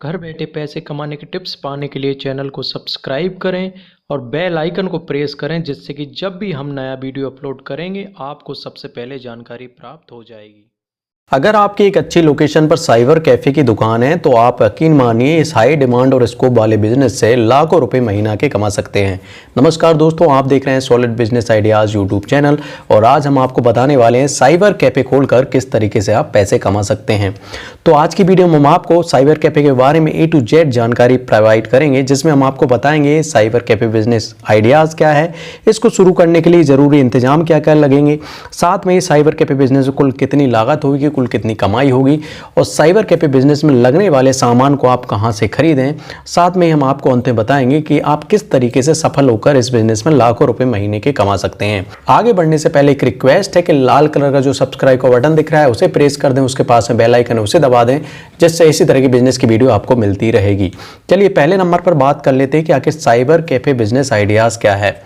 घर बैठे पैसे कमाने के टिप्स पाने के लिए चैनल को सब्सक्राइब करें और बेल आइकन को प्रेस करें, जिससे कि जब भी हम नया वीडियो अपलोड करेंगे आपको सबसे पहले जानकारी प्राप्त हो जाएगी। अगर आपकी एक अच्छी लोकेशन पर साइबर कैफ़े की दुकान है तो आप यकीन मानिए इस हाई डिमांड और स्कोप वाले बिजनेस से लाखों रुपए महीना के कमा सकते हैं। नमस्कार दोस्तों, आप देख रहे हैं solid business ideas YouTube channel और आज हम आपको बताने वाले हैं साइबर कैफ़े खोलकर किस तरीके से आप पैसे कमा सकते हैं। तो आज की वीडियो में हम आपको साइबर कैफ़े के बारे में A to Z जानकारी प्रोवाइड करेंगे, जिसमें हम आपको बताएंगे साइबर कैफ़े बिजनेस आइडियाज़ क्या है, इसको शुरू करने के लिए ज़रूरी इंतजाम क्या क्या लगेंगे, साथ में ये साइबर कैफ़े बिजनेस में कुल कितनी लागत होगी, कुल कितनी कमाई होगी और साइबर कैफे बिजनेस में लगने वाले सामान को आप कहां से खरीदें। साथ में हम आपको अंत में बताएंगे कि आप किस तरीके से सफल होकर इस बिजनेस में लाखों रुपए महीने के कमा सकते हैं। आगे बढ़ने से पहले एक रिक्वेस्ट है कि लाल कलर का जो सब्सक्राइब का बटन दिख रहा है उसे प्रेस कर दें, उसके पास में बेल आइकन है उसे दबा दें, जिससे इसी तरह की बिजनेस की वीडियो आपको मिलती रहेगी। चलिए पहले नंबर पर बात कर लेते हैं कि आखिर साइबर कैफे बिजनेस आइडियाज क्या है।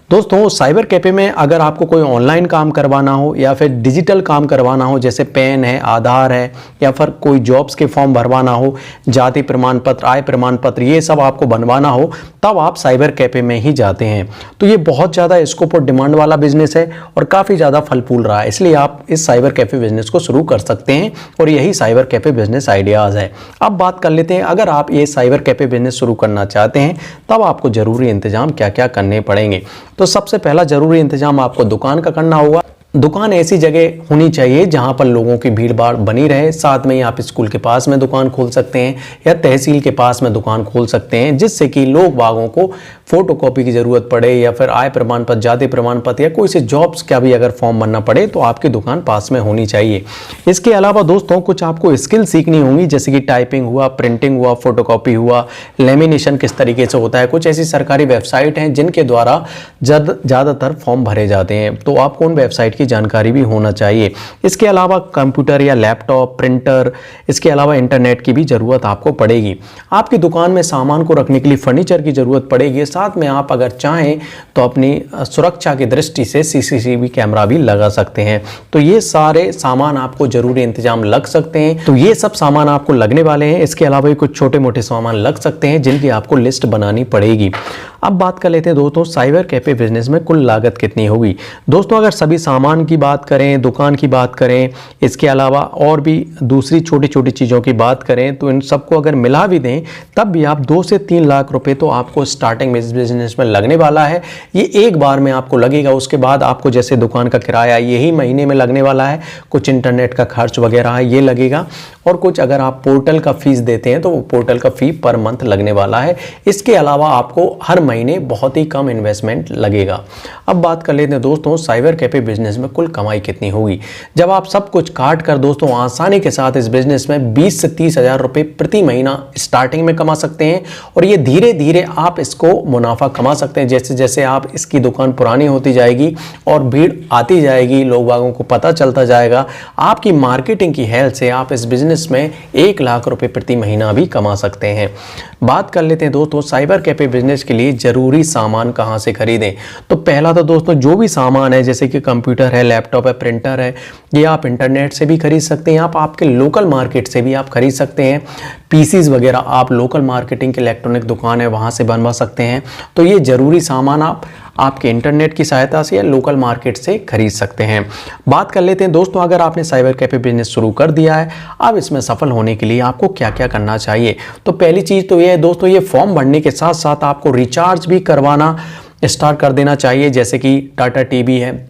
दोस्तों, साइबर कैफ़े में अगर आपको कोई ऑनलाइन काम करवाना हो या फिर डिजिटल काम करवाना हो, जैसे पैन है, आधार है या फिर कोई जॉब्स के फॉर्म भरवाना हो, जाति प्रमाण पत्र, आय प्रमाण पत्र, ये सब आपको बनवाना हो, तब आप साइबर कैफ़े में ही जाते हैं। तो ये बहुत ज़्यादा स्कोप और डिमांड वाला बिजनेस है और काफ़ी ज़्यादा फल फूल रहा है, इसलिए आप इस साइबर कैफ़े बिजनेस को शुरू कर सकते हैं और यही साइबर कैफ़े बिजनेस आइडियाज़ है। अब बात कर लेते हैं, अगर आप ये साइबर कैफ़े बिजनेस शुरू करना चाहते हैं तब आपको ज़रूरी इंतजाम क्या क्या करने पड़ेंगे। तो सबसे पहला जरूरी इंतजाम आपको दुकान का करना होगा। दुकान ऐसी जगह होनी चाहिए जहां पर लोगों की भीड़ भाड़ बनी रहे। साथ में आप स्कूल के पास में दुकान खोल सकते हैं या तहसील के पास में दुकान खोल सकते हैं, जिससे कि लोग बागों को फोटोकॉपी की ज़रूरत पड़े या फिर आय प्रमाण पत्र, जाति प्रमाण पत्र या कोई से जॉब्स का भी अगर फॉर्म भरना पड़े तो आपकी दुकान पास में होनी चाहिए। इसके अलावा दोस्तों कुछ आपको स्किल सीखनी होंगी, जैसे कि टाइपिंग हुआ, प्रिंटिंग हुआ, फोटोकॉपी हुआ, लेमिनेशन किस तरीके से होता है। कुछ ऐसी सरकारी वेबसाइट हैं जिनके द्वारा ज़्यादातर फॉर्म भरे जाते हैं, तो आपको उन वेबसाइट की जानकारी भी होना चाहिए। इसके अलावा कंप्यूटर या लैपटॉप, प्रिंटर, इसके अलावा इंटरनेट की भी ज़रूरत आपको पड़ेगी। आपकी दुकान में सामान को रखने के लिए फर्नीचर की ज़रूरत पड़ेगी। साथ में आप अगर चाहें तो अपनी सुरक्षा की दृष्टि से सीसीटीवी कैमरा भी लगा सकते हैं। तो ये सारे सामान आपको ज़रूरी इंतजाम लग सकते हैं, तो ये सब सामान आपको लगने वाले हैं। इसके अलावा भी कुछ छोटे मोटे सामान लग सकते हैं जिनकी आपको लिस्ट बनानी पड़ेगी। अब बात कर लेते हैं दोस्तों, साइबर कैफे बिजनेस में कुल लागत कितनी होगी। दोस्तों, अगर सभी सामान की बात करें, दुकान की बात करें, इसके अलावा और भी दूसरी छोटी छोटी चीज़ों की बात करें, तो इन सबको अगर मिला भी दें तब भी आप 2 से 3 लाख रुपए तो आपको स्टार्टिंग में इस बिजनेस में लगने वाला है। ये एक बार में आपको लगेगा। उसके बाद आपको जैसे दुकान का किराया यही महीने में लगने वाला है, कुछ इंटरनेट का खर्च वगैरह है ये लगेगा, और कुछ अगर आप पोर्टल का फीस देते हैं तो वो पोर्टल का फी पर मंथ लगने वाला है। इसके अलावा आपको हर महीने बहुत ही कम इन्वेस्टमेंट लगेगा। अब बात कर लेते हैं दोस्तों, साइबर कैफे बिजनेस में कुल कमाई कितनी होगी। जब आप सब कुछ काट कर दोस्तों आसानी के साथ इस बिजनेस में 20 से 30 हज़ार रुपए प्रति महीना स्टार्टिंग में कमा सकते हैं और ये धीरे धीरे आप इसको मुनाफा कमा सकते हैं। जैसे जैसे आप इसकी दुकान पुरानी होती जाएगी और भीड़ आती जाएगी, लोग बागों को पता चलता जाएगा, आपकी मार्केटिंग की हेल्प से आप इस बिजनेस में 1 लाख रुपए प्रति महीना भी कमा सकते हैं। बात कर लेते हैं दोस्तों, साइबर कैफे बिजनेस के लिए जरूरी सामान कहां से खरीदें। तो पहला तो दोस्तों जो भी सामान है, जैसे कि कंप्यूटर है, लैपटॉप है, प्रिंटर है, ये आप इंटरनेट से भी खरीद सकते हैं। आप आपके लोकल मार्केट से भी आप खरीद सकते हैं। पीसीज वगैरह आप लोकल मार्केटिंग की इलेक्ट्रॉनिक दुकान है वहां से बनवा सकते हैं। तो ये जरूरी सामान आप आपके इंटरनेट की सहायता से या लोकल मार्केट से खरीद सकते हैं। बात कर लेते हैं दोस्तों, अगर आपने साइबर कैफे बिजनेस शुरू कर दिया है, अब इसमें सफल होने के लिए आपको क्या क्या करना चाहिए। तो पहली चीज़ तो ये है दोस्तों, ये फॉर्म भरने के साथ साथ आपको रिचार्ज भी करवाना स्टार्ट कर देना चाहिए। जैसे कि टाटा टीवी है,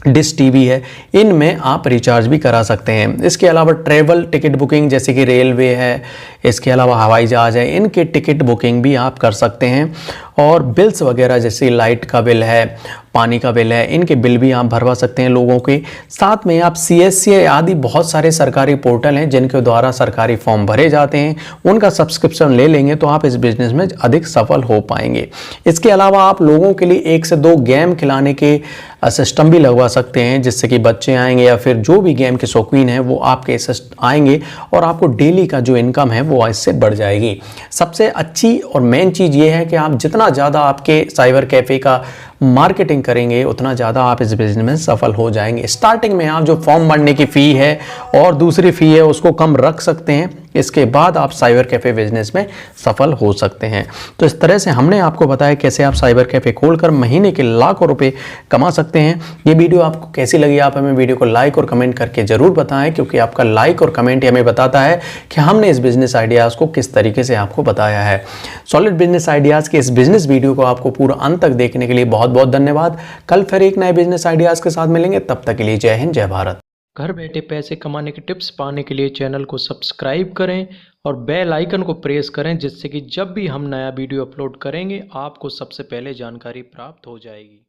डिश टीवी है, इनमें आप रिचार्ज भी करा सकते हैं। इसके अलावा ट्रैवल टिकट बुकिंग जैसे कि रेलवे है, इसके अलावा हवाई जहाज़ है, इनके टिकट बुकिंग भी आप कर सकते हैं। और बिल्स वगैरह जैसे लाइट का बिल है, पानी का बिल है, इनके बिल भी आप भरवा सकते हैं लोगों के। साथ में आप CSC आदि बहुत सारे सरकारी पोर्टल हैं जिनके द्वारा सरकारी फॉर्म भरे जाते हैं, उनका सब्सक्रिप्शन ले लेंगे तो आप इस बिजनेस में अधिक सफल हो पाएंगे। इसके अलावा आप लोगों के लिए 1 से 2 गेम खिलाने के सिस्टम भी लगवा सकते हैं, जिससे कि बच्चे आएंगे या फिर जो भी गेम के शौकीन हैं वो आपके आएंगे और आपको डेली का जो इनकम है वो इससे बढ़ जाएगी। सबसे अच्छी और मेन चीज़ ये है कि आप जितना ज़्यादा आपके साइबर कैफ़े का मार्केटिंग करेंगे उतना ज़्यादा आप इस बिजनेस में सफल हो जाएंगे। स्टार्टिंग में आप जो फॉर्म भरने की फ़ी है और दूसरी फ़ी है उसको कम रख सकते हैं, इसके बाद आप साइबर कैफ़े बिजनेस में सफल हो सकते हैं। तो इस तरह से हमने आपको बताया कैसे आप साइबर कैफ़े खोलकर महीने के लाखों रुपए कमा सकते हैं। ये वीडियो आपको कैसी लगी, आप हमें वीडियो को लाइक और कमेंट करके ज़रूर बताएं, क्योंकि आपका लाइक और कमेंट हमें बताता है कि हमने इस बिजनेस आइडियाज़ को किस तरीके से आपको बताया है। सॉलिड बिजनेस आइडियाज़ के इस बिजनेस वीडियो को आपको पूरा अंत तक देखने के लिए बहुत बहुत धन्यवाद। कल फिर एक नए बिजनेस आइडियाज़ के साथ मिलेंगे, तब तक के लिए जय हिंद, जय भारत। घर बैठे पैसे कमाने के टिप्स पाने के लिए चैनल को सब्सक्राइब करें और बेल आइकन को प्रेस करें, जिससे कि जब भी हम नया वीडियो अपलोड करेंगे आपको सबसे पहले जानकारी प्राप्त हो जाएगी।